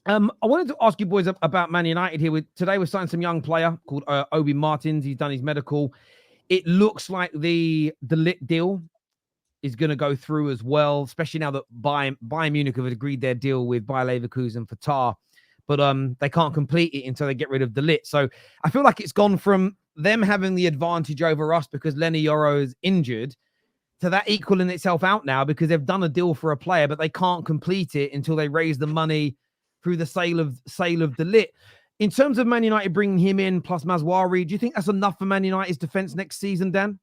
I wanted to ask you boys about Man United here. Today we're signing some young player called Obi Martins. He's done his medical. It looks like the lit deal is going to go through as well, especially now that Bayern Munich have agreed their deal with Bayer Leverkusen for Tar, but they can't complete it until they get rid of the lit. So I feel like it's gone from them having the advantage over us because Lenny Yoro is injured to that equaling itself out now because they've done a deal for a player, but they can't complete it until they raise the money through the sale of the lit. In terms of Man United bringing him in plus Mazwari, do you think that's enough for Man United's defense next season, Dan?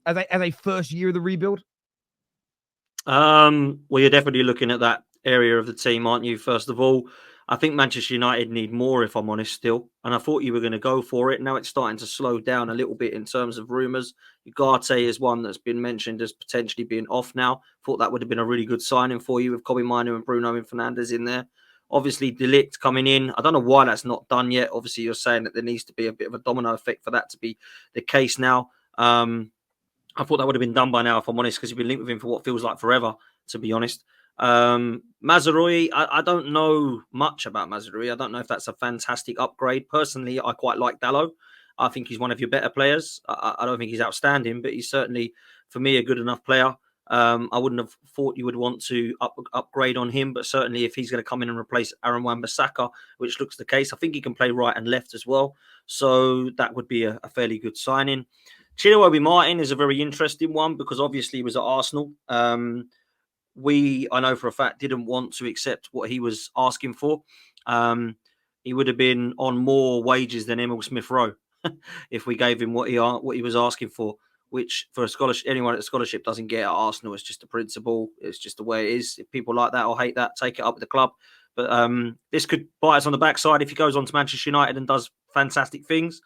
As a first year of the rebuild? Well, you're definitely looking at that area of the team, aren't you? First of all, I think Manchester United need more, if I'm honest, still. And I thought you were going to go for it. Now it's starting to slow down a little bit in terms of rumours. Ugarte is one that's been mentioned as potentially being off now. Thought that would have been a really good signing for you with Kobe Mino and Bruno and Fernandes in there. Obviously, De Ligt coming in. I don't know why that's not done yet. Obviously, you're saying that there needs to be a bit of a domino effect for that to be the case now. I thought that would have been done by now, if I'm honest, because you've been linked with him for what feels like forever, to be honest. Mazraoui, I don't know much about Mazraoui. I don't know if that's a fantastic upgrade. Personally, I quite like Dalot. I think he's one of your better players. I don't think he's outstanding, but he's certainly, for me, a good enough player. I wouldn't have thought you would want to upgrade on him, but certainly if he's going to come in and replace Aaron Wan-Bissaka, which looks the case, I think he can play right and left as well. So that would be a fairly good signing. Chido Obi Martin is a very interesting one because obviously he was at Arsenal. I know for a fact, didn't want to accept what he was asking for. He would have been on more wages than Emil Smith Rowe if we gave him what he was asking for, which for a scholarship, anyone at a scholarship doesn't get at Arsenal. It's just a principle. It's just the way it is. If people like that or hate that, take it up with the club. But this could bite us on the backside if he goes on to Manchester United and does fantastic things.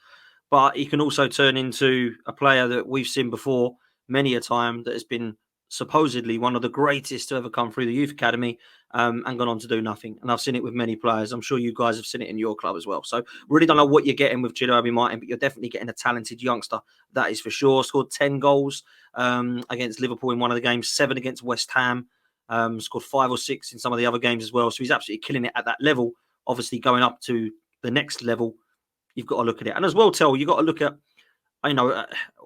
But he can also turn into a player that we've seen before many a time that has been supposedly one of the greatest to ever come through the youth academy and gone on to do nothing. And I've seen it with many players. I'm sure you guys have seen it in your club as well. So really don't know what you're getting with Chido Obi Martin, but you're definitely getting a talented youngster. That is for sure. Scored 10 goals against Liverpool in one of the games, 7 against West Ham. Scored 5 or 6 in some of the other games as well. So he's absolutely killing it at that level. Obviously going up to the next level, you've got to look at it. And as well, you've got to look at,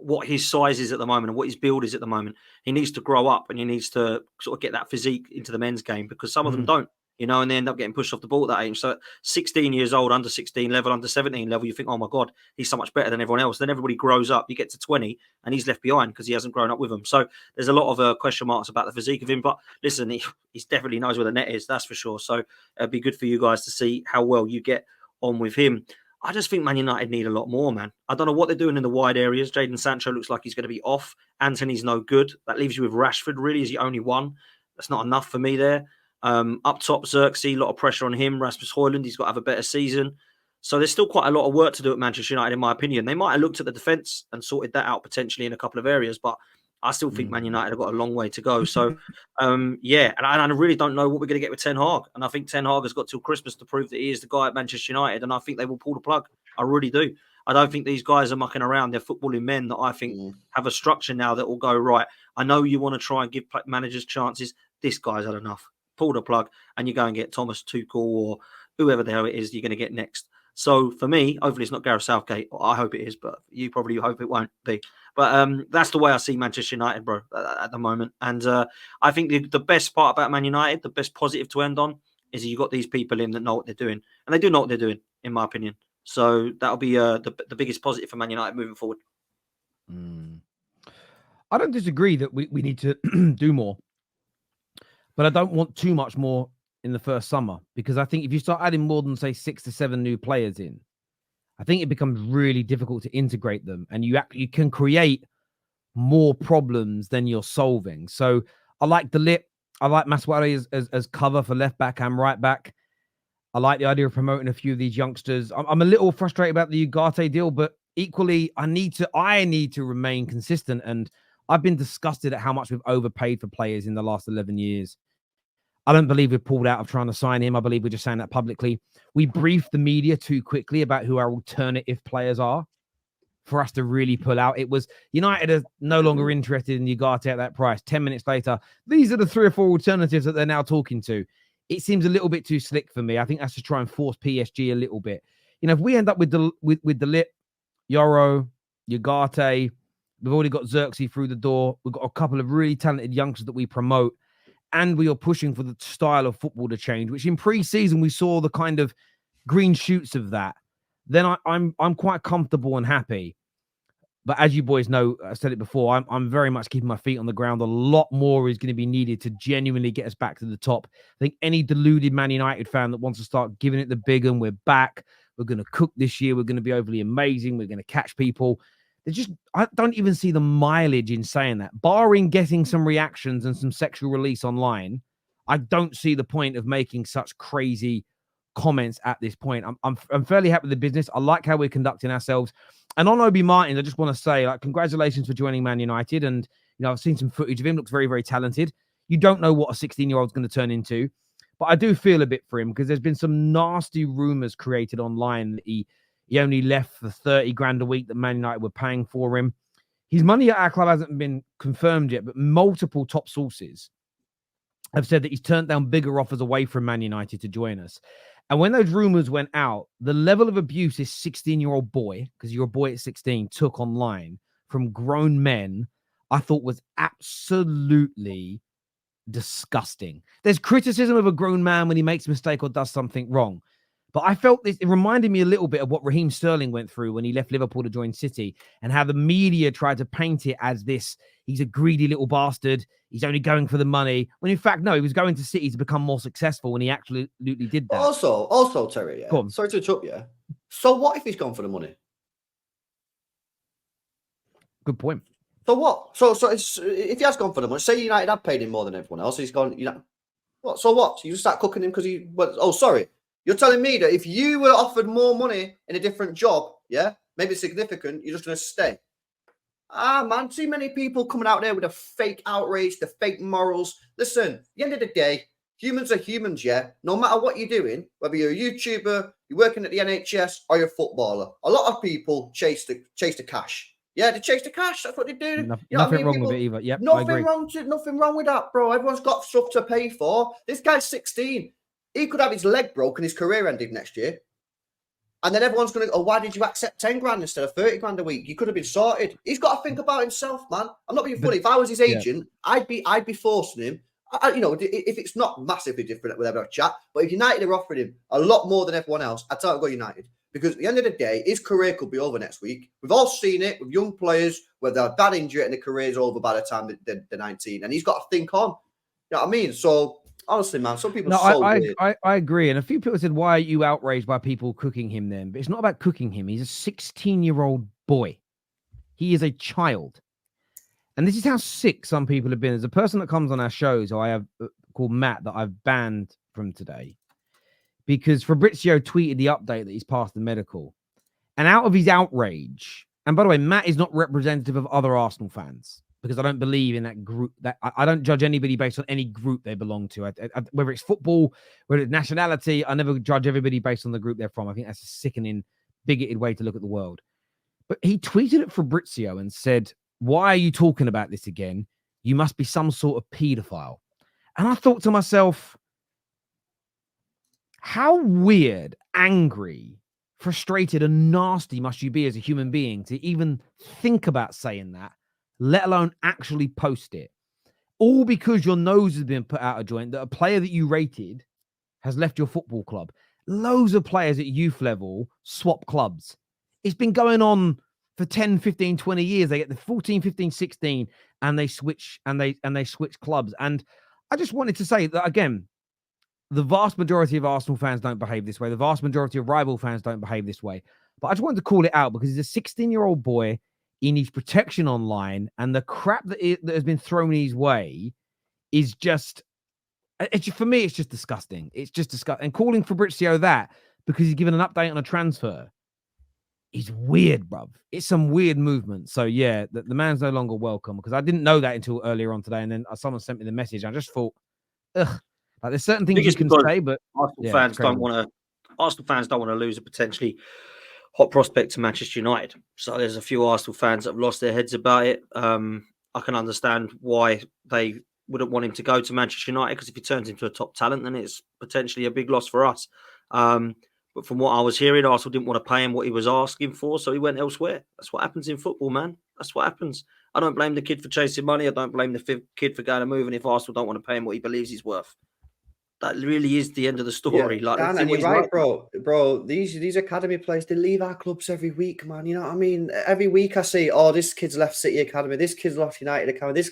what his size is at the moment and what his build is at the moment. He needs to grow up and he needs to sort of get that physique into the men's game because some of them don't, and they end up getting pushed off the ball at that age. So at 16 years old, under 16 level, under 17 level, you think, oh my God, he's so much better than everyone else. Then everybody grows up. You get to 20 and he's left behind because he hasn't grown up with them. So there's a lot of question marks about the physique of him. But listen, he definitely knows where the net is, that's for sure. So it'd be good for you guys to see how well you get on with him. I just think Man United need a lot more, man. I don't know what they're doing in the wide areas. Jadon Sancho looks like he's going to be off. Anthony's no good. That leaves you with Rashford, really, as the only one. That's not enough for me there. Up top, Xerxes, a lot of pressure on him. Rasmus Højlund, he's got to have a better season. So there's still quite a lot of work to do at Manchester United, in my opinion. They might have looked at the defence and sorted that out potentially in a couple of areas, but I still think Man United have got a long way to go. So, and I really don't know what we're going to get with Ten Hag. And I think Ten Hag has got till Christmas to prove that he is the guy at Manchester United. And I think they will pull the plug. I really do. I don't think these guys are mucking around. They're footballing men that I think have a structure now that will go, right, I know you want to try and give managers chances. This guy's had enough. Pull the plug and you go and get Thomas Tuchel or whoever the hell it is you're going to get next. So for me, hopefully it's not Gareth Southgate. I hope it is, but you probably hope it won't be. But that's the way I see Manchester United, bro, at the moment. And I think the best part about Man United, the best positive to end on, is you've got these people in that know what they're doing. And they do know what they're doing, in my opinion. So that'll be the biggest positive for Man United moving forward. I don't disagree that we need to do more. But I don't want too much more in the first summer because I think if you start adding more than, say, 6 to 7 new players in, I think it becomes really difficult to integrate them, and you can create more problems than you're solving. So I like De Ligt. I like Maswari as cover for left back and right back. I like the idea of promoting a few of these youngsters. I'm a little frustrated about the Ugarte deal, but equally, I need to remain consistent. And I've been disgusted at how much we've overpaid for players in the last 11 years. I don't believe we've pulled out of trying to sign him. I believe we're just saying that publicly. We briefed the media too quickly about who our alternative players are for us to really pull out. It was United are no longer interested in Ugarte at that price. 10 minutes later, these are the 3 or 4 alternatives that they're now talking to. it seems a little bit too slick for me. I think that's to try and force PSG a little bit. You know, if we end up with the Lit, Yoro, Ugarte, we've already got Xerxes through the door. We've got a couple of really talented youngsters that we promote, and we are pushing for the style of football to change, which in pre-season we saw the kind of green shoots of that. Then I'm quite comfortable and happy. But as you boys know, I said it before, I'm very much keeping my feet on the ground. A lot more is going to be needed to genuinely get us back to the top. I think any deluded Man United fan that wants to start giving it the big and we're back, we're going to cook this year, we're going to be overly amazing, we're going to catch people. I don't even see the mileage in saying that. Barring getting some reactions and some sexual release online, I don't see the point of making such crazy comments at this point. I'm fairly happy with the business. I like how we're conducting ourselves. And on Obi Martins, I just want to say, like, congratulations for joining Man United. And, you know, I've seen some footage of him. Looks very, very talented. You don't know what a 16-year-old's going to turn into. But I do feel a bit for him because there's been some nasty rumors created online that he only left for 30 grand a week that Man United were paying for him. His money at our club hasn't been confirmed yet, but multiple top sources have said that he's turned down bigger offers away from Man United to join us. And when those rumors went out, the level of abuse this 16-year-old boy, because you're a boy at 16, took online from grown men, I thought was absolutely disgusting. There's criticism of a grown man when he makes a mistake or does something wrong. But I felt this, it reminded me a little bit of what Raheem Sterling went through when he left Liverpool to join City, and how the media tried to paint it as this, he's a greedy little bastard, he's only going for the money. When in fact, no, he was going to City to become more successful when he absolutely did that. Also, Terry, yeah. Sorry to interrupt you. So what if he's gone for the money? Good point. So what? So if he has gone for the money, say United have paid him more than everyone else, he's gone, you know, what? So what? So you just start cooking him because he was, oh, sorry. You're telling me that if you were offered more money in a different job, yeah, maybe significant, you're just going to stay. Man, too many people coming out there with a fake outrage, the fake morals. Listen, at the end of the day, humans are humans, yeah? No matter what you're doing, whether you're a YouTuber, you're working at the NHS, or you're a footballer, a lot of people chase the cash. Yeah, they chase the cash. That's what they do. Nothing wrong with it either. Yep, nothing wrong with that, bro. Everyone's got stuff to pay for. This guy's 16. He could have his leg broken, his career ended next year. And then everyone's going to go, oh, why did you accept 10 grand instead of 30 grand a week? You could have been sorted. He's got to think about himself, man. I'm not being funny. If I was his agent, I'd be forcing him. You know, if it's not massively different, we'll have a chat. But if United are offering him a lot more than everyone else, I'd tell him to go United. Because at the end of the day, his career could be over next week. We've all seen it with young players where they're bad injury and the career's over by the time they're 19. And he's got to think on. You know what I mean? So, honestly, man, some people weird. I agree. And a few people said, why are you outraged by people cooking him then? But it's not about cooking him. He's a 16-year-old boy. He is a child. And this is how sick some people have been. There's a person that comes on our shows who I have called Matt that I've banned from today because Fabrizio tweeted the update that he's passed the medical. And out of his outrage, and by the way, Matt is not representative of other Arsenal fans because I don't believe in that group. That I don't judge anybody based on any group they belong to. Whether it's football, whether it's nationality, I never judge everybody based on the group they're from. I think that's a sickening, bigoted way to look at the world. But he tweeted at Fabrizio and said, why are you talking about this again? You must be some sort of paedophile. And I thought to myself, how weird, angry, frustrated, and nasty must you be as a human being to even think about saying that, let alone actually post it? All because your nose has been put out of joint, that a player that you rated has left your football club. Loads of players at youth level swap clubs. It's been going on for 10, 15, 20 years. They get the 14, 15, 16, and they switch clubs. And I just wanted to say that, again, the vast majority of Arsenal fans don't behave this way. The vast majority of rival fans don't behave this way. But I just wanted to call it out because he's a 16-year-old boy. He needs protection online. And the crap that has been thrown his way is just, for me, it's just disgusting. It's just disgusting. And calling Fabrizio that because he's given an update on a transfer is weird, bruv. It's some weird movement. So, yeah, the man's no longer welcome because I didn't know that until earlier on today. And then someone sent me the message. I just thought, ugh. Like there's certain things you can say, but Arsenal fans don't want to lose a potentially hot prospect to Manchester United. So there's a few Arsenal fans that have lost their heads about it. I can understand why they wouldn't want him to go to Manchester United, because if he turns into a top talent, then it's potentially a big loss for us. But from what I was hearing, Arsenal didn't want to pay him what he was asking for, so he went elsewhere. That's what happens in football, man. That's what happens. I don't blame the kid for chasing money. I don't blame the kid for going to move. And if Arsenal don't want to pay him what he believes he's worth, that really is the end of the story. Yeah, Dan, and you're right, bro. These academy players, they leave our clubs every week, man. You know what I mean? Every week I see, oh, this kid's left City Academy, this kid's left United Academy.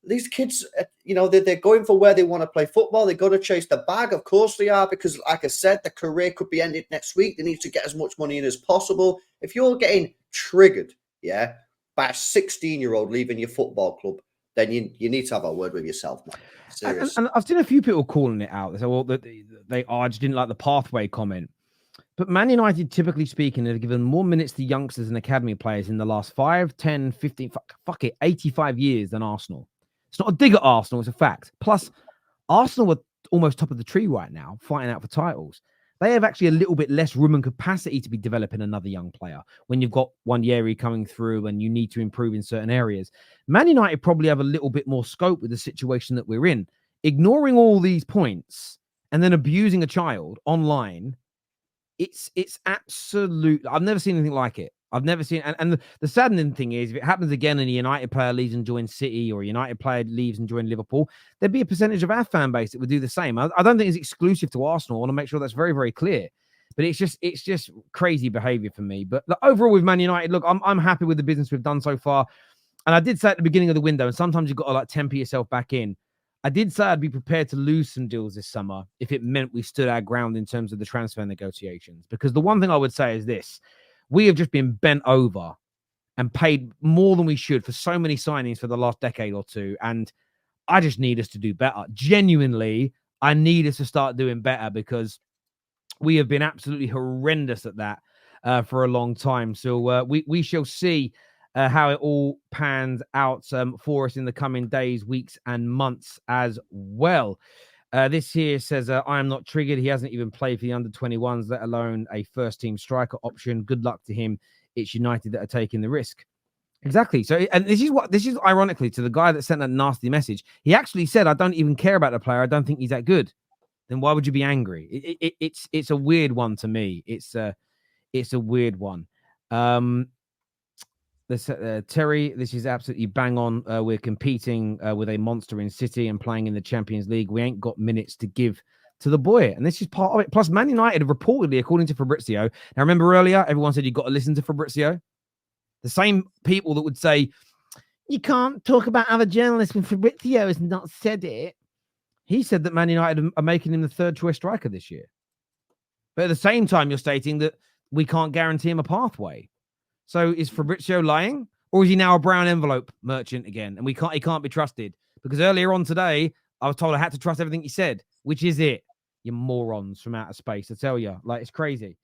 These kids, they're going for where they want to play football. They got to chase the bag. Of course they are, because, like I said, the career could be ended next week. They need to get as much money in as possible. If you're getting triggered, by a 16-year-old leaving your football club, then you need to have a word with yourself, man. Serious. And I've seen a few people calling it out. They say, well, I just didn't like the pathway comment. But Man United, typically speaking, have given more minutes to youngsters and academy players in the last 5, 10, 15, 85 years than Arsenal. It's not a dig at Arsenal, it's a fact. Plus, Arsenal are almost top of the tree right now, fighting out for titles. They have actually a little bit less room and capacity to be developing another young player when you've got Wanyeri coming through and you need to improve in certain areas. Man United probably have a little bit more scope with the situation that we're in. Ignoring all these points and then abusing a child online, it's absolute. I've never seen anything like it. I've never seen, and the saddening thing is, if it happens again and a United player leaves and joins City, or a United player leaves and joins Liverpool, there'd be a percentage of our fan base that would do the same. I don't think it's exclusive to Arsenal. I want to make sure that's very, very clear. But it's just crazy behavior for me. But overall with Man United, look, I'm happy with the business we've done so far. And I did say at the beginning of the window, and sometimes you've got to temper yourself back in. I did say I'd be prepared to lose some deals this summer if it meant we stood our ground in terms of the transfer negotiations. Because the one thing I would say is this: we have just been bent over and paid more than we should for so many signings for the last decade or two. And I just need us to do better. Genuinely, I need us to start doing better, because we have been absolutely horrendous at that for a long time. So we shall see how it all pans out for us in the coming days, weeks, and months as well. This here says, I am not triggered. He hasn't even played for the under-21s, let alone a first-team striker option. Good luck to him. It's United that are taking the risk. Exactly. So, and this is ironically, to the guy that sent that nasty message, he actually said, I don't even care about the player. I don't think he's that good. Then why would you be angry? It's a weird one to me. It's a weird one. Terry, this is absolutely bang on. We're competing with a monster in City and playing in the Champions League. We ain't got minutes to give to the boy. And this is part of it. Plus, Man United have reportedly, according to Fabrizio. Now, remember earlier, everyone said you've got to listen to Fabrizio. The same people that would say, you can't talk about other journalists when Fabrizio has not said it. He said that Man United are making him the third choice striker this year. But at the same time, you're stating that we can't guarantee him a pathway. So is Fabrizio lying, or is he now a brown envelope merchant again? And he can't be trusted, because earlier on today, I was told I had to trust everything he said. Which is it? You morons from outer space. I tell you, like, it's crazy.